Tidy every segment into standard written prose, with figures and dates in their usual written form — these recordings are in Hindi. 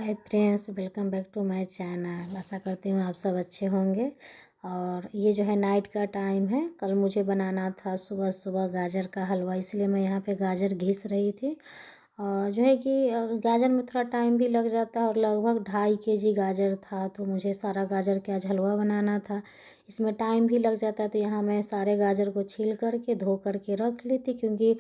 Hi friends, welcome back to my channel. आशा करती हूँ आप सब अच्छे होंगे। और ये जो है नाइट का टाइम है। कल मुझे बनाना था सुबह सुबह गाजर का हलवा, इसलिए मैं यहाँ पे गाजर घिस रही थी। और जो है कि गाजर में थोड़ा टाइम भी लग जाता है और लगभग 2.5 kg गाजर था, तो मुझे सारा गाजर के आज हलवा बनाना था। इसमें टाइम भी लग जाता है, तो यहाँ मैं सारे गाजर को छील करके धो करके रख ली थी, क्योंकि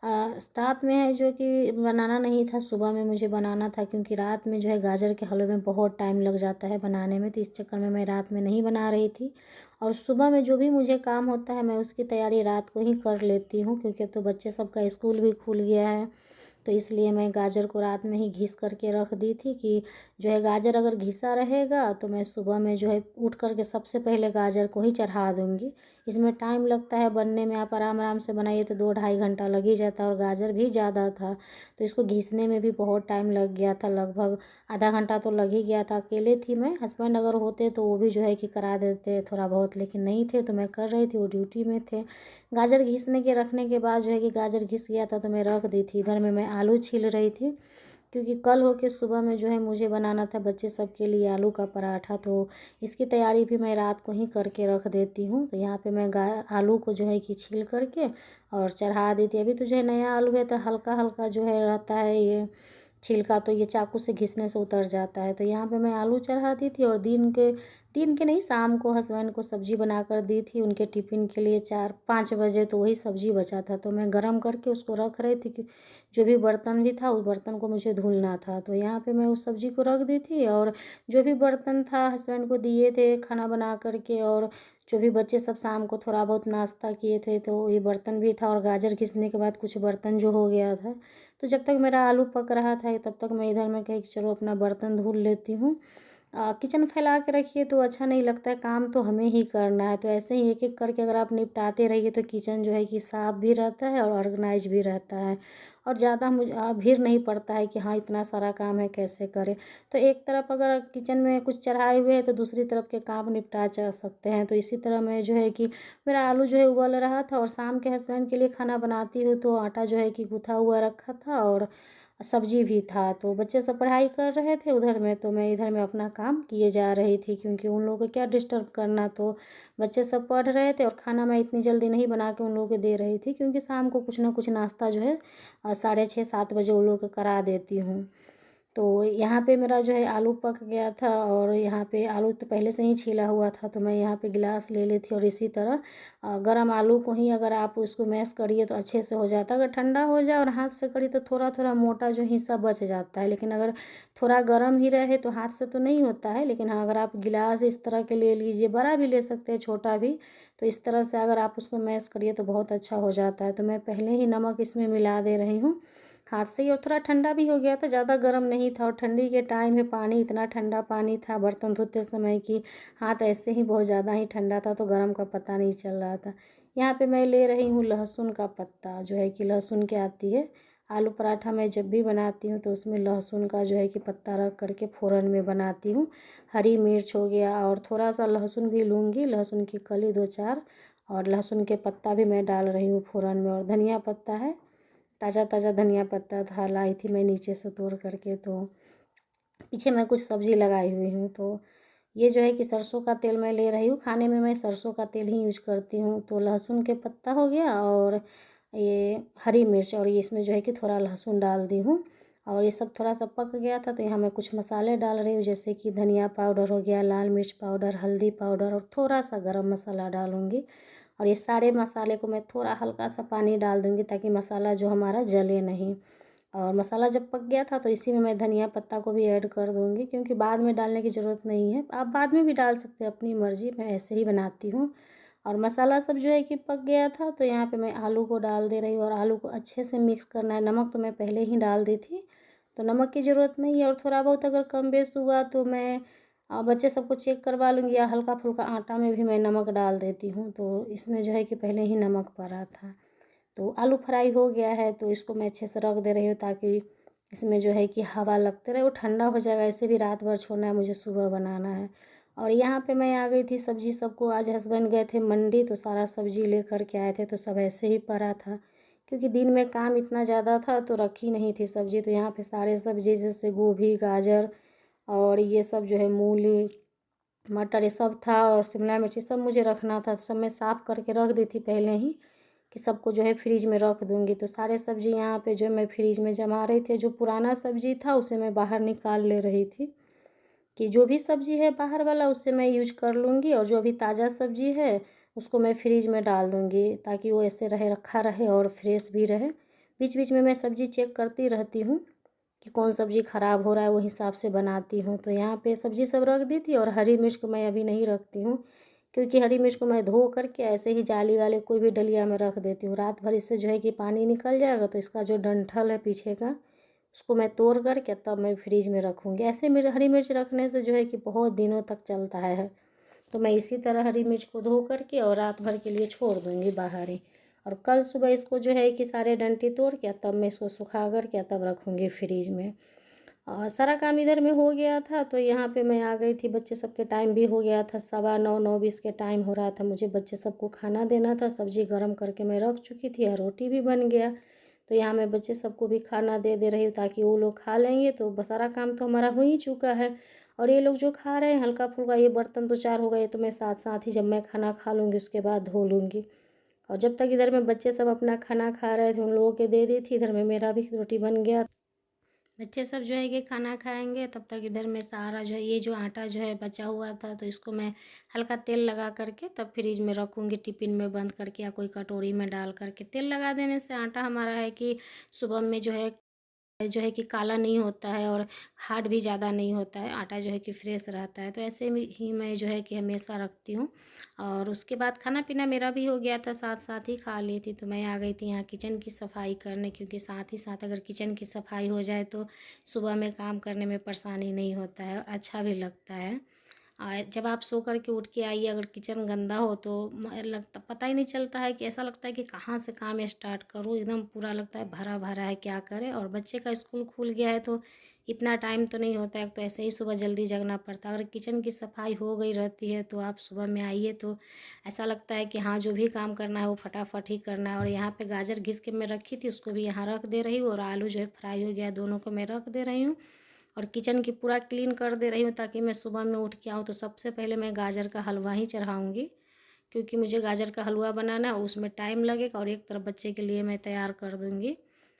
रात में है जो कि बनाना नहीं था, सुबह में मुझे बनाना था। क्योंकि रात में जो है गाजर के हलवे में बहुत टाइम लग जाता है बनाने में, तो इस चक्कर में मैं रात में नहीं बना रही थी। और सुबह में जो भी मुझे काम होता है मैं उसकी तैयारी रात को ही कर लेती हूँ, क्योंकि अब तो बच्चे सबका स्कूल भी खुल गया है। तो इसलिए मैं गाजर को रात में ही घिस करके रख दी थी कि जो है गाजर अगर घिसा रहेगा तो मैं सुबह में जो है उठ करके सबसे पहले गाजर को ही चढ़ा दूँगी। इसमें टाइम लगता है बनने में, आप आराम आराम से बनाइए तो 2-2.5 घंटा लग ही जाता है। और गाजर भी ज़्यादा था तो इसको घिसने में भी बहुत टाइम लग गया था, लगभग आधा घंटा तो लग ही गया था। अकेले थी मैं, हस्बैंड अगर होते तो वो भी जो है कि करा देते थोड़ा बहुत, लेकिन नहीं थे तो मैं कर रही थी, वो ड्यूटी में थे। गाजर घिसने के रखने के बाद जो है कि गाजर घिस गया था तो मैं रख दी थी। इधर में मैं आलू छील रही थी, क्योंकि कल हो के सुबह में जो है मुझे बनाना था बच्चे सब के लिए आलू का पराठा, तो इसकी तैयारी भी मैं रात को ही करके रख देती हूँ। तो यहाँ पे मैं आलू को जो है कि छील करके और चढ़ा दी थी। अभी तो जो है नया आलू है तो हल्का हल्का जो है रहता है ये छिलका, तो ये चाकू से घिसने से उतर जाता है। तो यहाँ पे मैं आलू चढ़ा दी थी और दिन के नहीं, शाम को हस्बैंड को सब्ज़ी बना कर दी थी उनके टिफ़िन के लिए 4-5 बजे, तो वही सब्ज़ी बचा था तो मैं गरम करके उसको रख रही थी कि जो भी बर्तन भी था उस बर्तन को मुझे धुलना था। तो यहाँ पे मैं उस सब्ज़ी को रख दी थी और जो भी बर्तन था हस्बैंड को दिए थे खाना बना करके, और जो भी बच्चे सब शाम को थोड़ा बहुत नाश्ता किए थे तो ये बर्तन भी था। और गाजर घिसने के बाद कुछ बर्तन जो हो गया था, तो जब तक मेरा आलू पक रहा था तब तक मैं इधर में कही कि चलो अपना बर्तन धुल लेती हूँ। किचन फैला के रखिए तो अच्छा नहीं लगता है, काम तो हमें ही करना है। तो ऐसे ही एक एक करके अगर आप निपटाते रहिए तो किचन जो है कि साफ़ भी रहता है और ऑर्गेनाइज भी रहता है, और ज़्यादा मुझे भीड़ नहीं पड़ता है कि हाँ इतना सारा काम है कैसे करें। तो एक तरफ अगर किचन में कुछ चढ़ाए हुए हैं तो दूसरी तरफ के काम निपटा जा सकते हैं। तो इसी तरह मैं जो है कि मेरा आलू जो है उबल रहा था, और शाम के हस्बैंड के लिए खाना बनाती हूँ तो आटा जो है कि गूँथा हुआ रखा था और सब्जी भी था। तो बच्चे सब पढ़ाई कर रहे थे उधर में, तो मैं इधर में अपना काम किए जा रही थी, क्योंकि उन लोगों को क्या डिस्टर्ब करना। तो बच्चे सब पढ़ रहे थे और खाना मैं इतनी जल्दी नहीं बना के उन लोगों को दे रही थी, क्योंकि शाम को कुछ ना कुछ नाश्ता जो है 6:30-7 बजे उन लोगों को करा देती हूँ। तो यहाँ पे मेरा जो है आलू पक गया था, और यहाँ पे आलू तो पहले से ही छीला हुआ था तो मैं यहाँ पे गिलास ले ली थी। और इसी तरह गरम आलू को ही अगर आप उसको मैश करिए तो अच्छे से हो जाता है। अगर ठंडा हो जाए और हाथ से करिए तो थोड़ा थोड़ा मोटा जो हिस्सा बच जाता है, लेकिन अगर थोड़ा गर्म ही रहे तो हाथ से तो नहीं होता है। लेकिन हाँ, अगर आप गिलास इस तरह के ले लीजिए, बड़ा भी ले सकते हैं छोटा भी, तो इस तरह से अगर आप उसको मैश करिए तो बहुत अच्छा हो जाता है। तो मैं पहले ही नमक इसमें मिला दे रही हूँ हाथ से ही। और थोड़ा ठंडा भी हो गया था, ज़्यादा गर्म नहीं था। और ठंडी के टाइम में पानी, इतना ठंडा पानी था बर्तन धोते समय कि हाथ ऐसे ही बहुत ज़्यादा ही ठंडा था, तो गर्म का पता नहीं चल रहा था। यहाँ पे मैं ले रही हूँ लहसुन का पत्ता, जो है कि लहसुन की आती है। आलू पराठा मैं जब भी बनाती हूँ तो उसमें लहसुन का जो है कि पत्ता रख करके फ़ोरन में बनाती हूँ। हरी मिर्च हो गया और थोड़ा सा लहसुन भी लूँगी, लहसुन की कली 2-4, और लहसुन के पत्ता भी मैं डाल रही हूँ फ़ोरन में। और धनिया पत्ता है, ताज़ा ताज़ा धनिया पत्ता था, लाई थी मैं नीचे से तोड़ करके। तो पीछे मैं कुछ सब्ज़ी लगाई हुई हूँ। तो ये जो है कि सरसों का तेल मैं ले रही हूँ, खाने में मैं सरसों का तेल ही यूज करती हूँ। तो लहसुन के पत्ता हो गया और ये हरी मिर्च, और ये इसमें जो है कि थोड़ा लहसुन डाल दी हूँ। और ये सब थोड़ा सा पक गया था तो यहाँ मैं कुछ मसाले डाल रही हूँ, जैसे कि धनिया पाउडर हो गया, लाल मिर्च पाउडर, हल्दी पाउडर, और थोड़ा सा गरम मसाला डालूँगी। और ये सारे मसाले को मैं थोड़ा हल्का सा पानी डाल दूँगी ताकि मसाला जो हमारा जले नहीं। और मसाला जब पक गया था तो इसी में मैं धनिया पत्ता को भी ऐड कर दूँगी, क्योंकि बाद में डालने की ज़रूरत नहीं है। आप बाद में भी डाल सकते हैं, अपनी मर्ज़ी, मैं ऐसे ही बनाती हूँ। और मसाला सब जो है कि पक गया था तो यहाँ पे मैं आलू को डाल दे रही हूँ, और आलू को अच्छे से मिक्स करना है। नमक तो मैं पहले ही डाल दी थी तो नमक की ज़रूरत नहीं है। और थोड़ा बहुत अगर कम बेस हुआ तो मैं बच्चे सबको चेक करवा लूँगी, या हल्का फुल्का आटा में भी मैं नमक डाल देती हूँ। तो इसमें जो है कि पहले ही नमक पड़ा था। तो आलू फ्राई हो गया है तो इसको मैं अच्छे से रख दे रही हूँ, ताकि इसमें जो है कि हवा लगते रहे, वो ठंडा हो जाएगा। ऐसे भी रात भर छोड़ना है, मुझे सुबह बनाना है। और यहाँ पे मैं आ गई थी सब्जी सबको, आज हस्बैंड गए थे मंडी तो सारा सब्जी लेकर के आए थे, तो सब ऐसे ही पड़ा था, क्योंकि दिन में काम इतना ज़्यादा था तो रखी नहीं थी सब्जी। तो यहाँ पे सारे सब्जी जैसे गोभी, गाजर, और ये सब जो है मूली मटर ये सब था, और शिमला मिर्च सब मुझे रखना था। सब मैं साफ़ करके रख दी थी पहले ही कि सबको जो है फ्रिज में रख दूँगी। तो सारे सब्ज़ी यहाँ पे जो मैं फ्रिज में जमा रही थी। जो पुराना सब्ज़ी था उसे मैं बाहर निकाल ले रही थी कि जो भी सब्ज़ी है बाहर वाला उससे मैं यूज कर लूँगी, और जो अभी ताज़ा सब्ज़ी है उसको मैं फ्रिज में डाल दूँगी ताकि वो ऐसे रहे, रखा रहे और फ्रेश भी रहे। बीच बीच में मैं सब्ज़ी चेक करती रहती हूँ कि कौन सब्ज़ी ख़राब हो रहा है, वो हिसाब से बनाती हूँ। तो यहाँ पे सब्ज़ी सब रख दी थी, और हरी मिर्च को मैं अभी नहीं रखती हूँ क्योंकि हरी मिर्च को मैं धो करके ऐसे ही जाली वाले कोई भी डलिया में रख देती हूँ। रात भर इससे जो है कि पानी निकल जाएगा, तो इसका जो डंठल है पीछे का उसको मैं तोड़ करके तब मैं फ्रिज में रखूँगी। ऐसे मेरे हरी मिर्च रखने से जो है कि बहुत दिनों तक चलता है। तो मैं इसी तरह हरी मिर्च को धो करके और रात भर के लिए छोड़ दूँगी बाहर ही, और कल सुबह इसको जो है कि सारे डंठे तोड़ के तब मैं इसको सुखा करके तब रखूँगी फ्रिज में। और सारा काम इधर में हो गया था, तो यहाँ पे मैं आ गई थी। बच्चे सबके टाइम भी हो गया था, 9:15 9:20 के टाइम हो रहा था। मुझे बच्चे सबको खाना देना था। सब्ज़ी गर्म करके मैं रख चुकी थी और रोटी भी बन गया। तो यहाँ मैं बच्चे सबको भी खाना दे दे रही हूँ ताकि वो लोग खा लेंगे। तो सारा काम तो हमारा हो ही चुका है, और ये लोग जो खा रहे हैं हल्का फुल्का, ये बर्तन तो 4 हो गए, तो मैं साथ साथ ही जब मैं खाना खा लूँगी उसके बाद धो लूँगी। और जब तक इधर में बच्चे सब अपना खाना खा रहे थे उन लोगों के दे दी थी। इधर में मेरा भी रोटी बन गया। बच्चे सब जो है कि खाना खाएंगे तब तक इधर में सारा जो है ये जो आटा जो है बचा हुआ था, तो इसको मैं हल्का तेल लगा करके तब फ्रिज में रखूँगी, टिफ़िन में बंद करके या कोई कटोरी में डाल करके। तेल लगा देने से आटा हमारा है कि सुबह में जो है कि काला नहीं होता है, और हार्ड भी ज़्यादा नहीं होता है। आटा जो है कि फ्रेश रहता है। तो ऐसे में ही मैं जो है कि हमेशा रखती हूँ। और उसके बाद खाना पीना मेरा भी हो गया था, साथ साथ ही खा ली थी। तो मैं आ गई थी यहाँ किचन की सफाई करने, क्योंकि साथ ही साथ अगर किचन की सफाई हो जाए तो सुबह में काम करने में परेशानी नहीं होता है और अच्छा भी लगता है। जब आप सो कर के उठ के आइए अगर किचन गंदा हो तो लगता पता ही नहीं चलता है, कि ऐसा लगता है कि कहाँ से काम स्टार्ट करूँ। एकदम पूरा लगता है भरा भरा है, क्या करें। और बच्चे का स्कूल खुल गया है तो इतना टाइम तो नहीं होता है, तो ऐसे ही सुबह जल्दी जगना पड़ता है। अगर किचन की सफाई हो गई रहती है तो आप सुबह में आइए तो ऐसा लगता है कि हाँ जो भी काम करना है वो फटाफट ही करना है। और यहाँ पे गाजर घिस के मैं रखी थी उसको भी यहाँ रख दे रही हूँ, और आलू जो है फ्राई हो गया, दोनों को मैं रख दे रही हूँ। और किचन की पूरा क्लीन कर दे रही हूँ ताकि मैं सुबह में उठ के आऊँ तो सबसे पहले मैं गाजर का हलवा ही चढ़ाऊँगी, क्योंकि मुझे गाजर का हलवा बनाना है, उसमें टाइम लगेगा। और एक तरफ बच्चे के लिए मैं तैयार कर दूँगी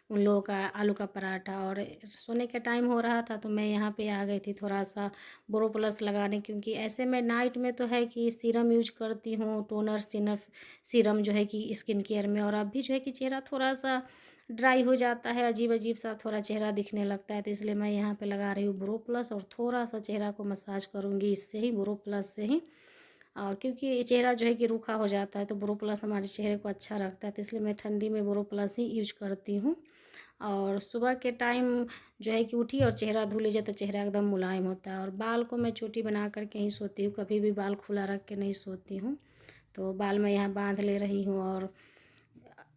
उन लोगों का आलू का पराठा। और सोने का टाइम हो रहा था तो मैं यहाँ पे आ गई थी थोड़ा सा बोरोप्लस लगाने, क्योंकि ऐसे मैं नाइट में तो है कि सीरम यूज करती हूँ, टोनर सीरम जो है कि स्किन केयर में। और अभी जो है कि चेहरा थोड़ा सा ड्राई हो जाता है, अजीब अजीब सा थोड़ा चेहरा दिखने लगता है, तो इसलिए मैं यहाँ पे लगा रही हूँ बोरोप्लस। और थोड़ा सा चेहरा को मसाज करूँगी इससे ही, बोरोप्लस से ही। क्योंकि चेहरा जो है कि रूखा हो जाता है तो बोरोप्लस हमारे चेहरे को अच्छा रखता है, तो इसलिए मैं ठंडी में बोरोप्लस ही यूज करती हूँ। और सुबह के टाइम जो है कि उठी और चेहरा धो लीजिए तो चेहरा एकदम मुलायम होता है। और बाल को मैं चोटी बना करके ही सोती हूँ, कभी भी बाल खुला रख के नहीं सोती हूँ। तो बाल मैं यहाँ बांध ले रही हूँ। और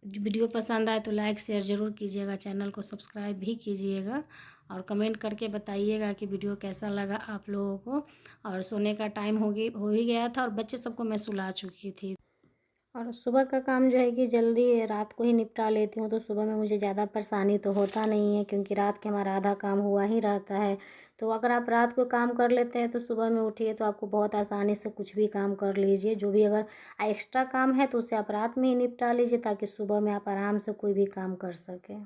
वीडियो पसंद आए तो लाइक शेयर ज़रूर कीजिएगा, चैनल को सब्सक्राइब भी कीजिएगा, और कमेंट करके बताइएगा कि वीडियो कैसा लगा आप लोगों को। और सोने का टाइम हो ही गया था और बच्चे सबको मैं सुला चुकी थी। और सुबह का काम जो है कि जल्दी रात को ही निपटा लेती हूँ, तो सुबह में मुझे ज़्यादा परेशानी तो होता नहीं है, क्योंकि रात के हमारा आधा काम हुआ ही रहता है। तो अगर आप रात को काम कर लेते हैं तो सुबह में उठिए तो आपको बहुत आसानी से कुछ भी काम कर लीजिए। जो भी अगर एक्स्ट्रा काम है तो उसे आप रात में ही निपटा लीजिए ताकि सुबह में आप आराम से कोई भी काम कर सकें।